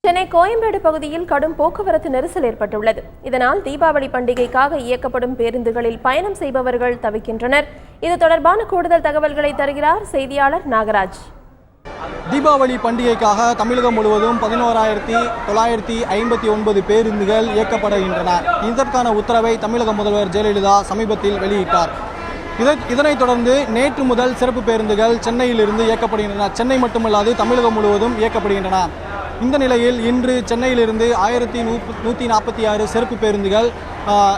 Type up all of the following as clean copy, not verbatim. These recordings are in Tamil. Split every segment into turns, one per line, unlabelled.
சென்னை கோயம்பேடு பகுதியில் கடும் போக்குவரத்து நெரிசல் ஏற்பட்டுள்ளது. இதனால் தீபாவளி பண்டிகைக்காக இயக்கப்படும் பேருந்துகளில் பயணம் செய்பவர்கள் தவிக்கின்றனர். இது தொடர்பான கூடுதல் தகவல்களை தருகிறார் செய்தியாளர் நாகராஜ்.
தீபாவளி பண்டிகைக்காக தமிழகம் முழுவதும் 11,959 பேருந்துகள் இயக்கப்படுகின்றன. இதற்கான உத்தரவை தமிழக முதல்வர் ஜெயலலிதா சமீபத்தில் வெளியிட்டார். இதனைத் தொடர்ந்து நேற்று முதல் சிறப்பு பேருந்துகள் சென்னையிலிருந்து இயக்கப்படுகின்றன. சென்னை மட்டுமல்லாது தமிழகம் முழுவதும் இயக்கப்படுகின்றன. இந்த நிலையில் இன்று சென்னையிலிருந்து 1146 சிறப்பு பேருந்துகள்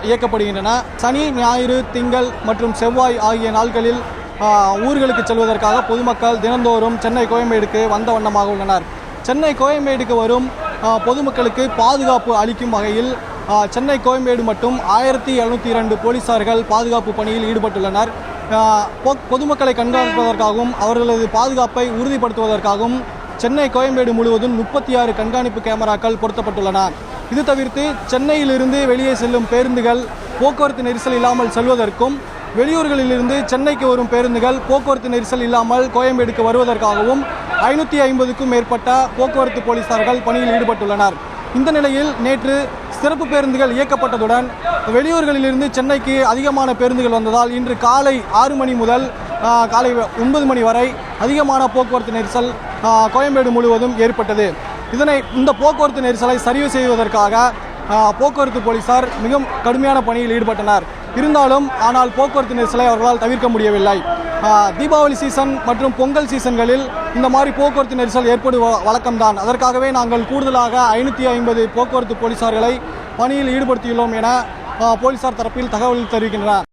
இயக்கப்படுகின்றன. சனி, ஞாயிறு, திங்கள் மற்றும் செவ்வாய் ஆகிய நாட்களில் ஊர்களுக்கு செல்வதற்காக பொதுமக்கள் தினந்தோறும் சென்னை கோயம்பேடுக்கு வந்த வண்ணமாக உள்ளனர். சென்னை கோயம்பேடுக்கு வரும் பொதுமக்களுக்கு பாதுகாப்பு அளிக்கும் வகையில் சென்னை கோயம்பேடு மட்டும் 1702 போலீசார்கள் பாதுகாப்பு பணியில் ஈடுபட்டுள்ளனர். பொதுமக்களை கண்காணிப்பதற்காகவும் அவர்களது பாதுகாப்பை உறுதிப்படுத்துவதற்காகவும் சென்னை கோயம்பேடு முழுவதும் 36 கண்காணிப்பு கேமராக்கள் பொருத்தப்பட்டுள்ளன. இது தவிர்த்து சென்னையிலிருந்து வெளியே செல்லும் பேருந்துகள் போக்குவரத்து நெரிசல் இல்லாமல் செல்வதற்கும், வெளியூர்களிலிருந்து சென்னைக்கு வரும் பேருந்துகள் போக்குவரத்து நெரிசல் இல்லாமல் கோயம்பேடுக்கு வருவதற்காகவும் 550க்கும் மேற்பட்ட போக்குவரத்து போலீசார்கள் பணியில் ஈடுபட்டுள்ளனர். இந்த நிலையில் நேற்று சிறப்பு பேருந்துகள் இயக்கப்பட்டதுடன் வெளியூர்களிலிருந்து சென்னைக்கு அதிகமான பேருந்துகள் வந்ததால் இன்று காலை 6 மணி முதல் காலை 9 மணி வரை அதிகமான போக்குவரத்து நெரிசல் கோயம்பேடு முழுவதும் ஏற்பட்டது. இந்த போக்குவரத்து நெரிசலை சரிவு செய்வதற்காக போக்குவரத்து போலீசார் மிக கடுமையான பணியில் ஈடுபட்டனர். ஆனால் போக்குவரத்து நெரிசலை அவர்களால் தவிர்க்க முடியவில்லை. தீபாவளி சீசன் மற்றும் பொங்கல் சீசன்களில் இந்த மாதிரி போக்குவரத்து நெரிசல் ஏற்படுவ வழக்கம்தான். அதற்காகவே நாங்கள் கூடுதலாக 550 போக்குவரத்து போலீசார்களை பணியில் ஈடுபடுத்தியுள்ளோம் என போலீசார் தரப்பில் தகவல் தெரிவிக்கின்றனர்.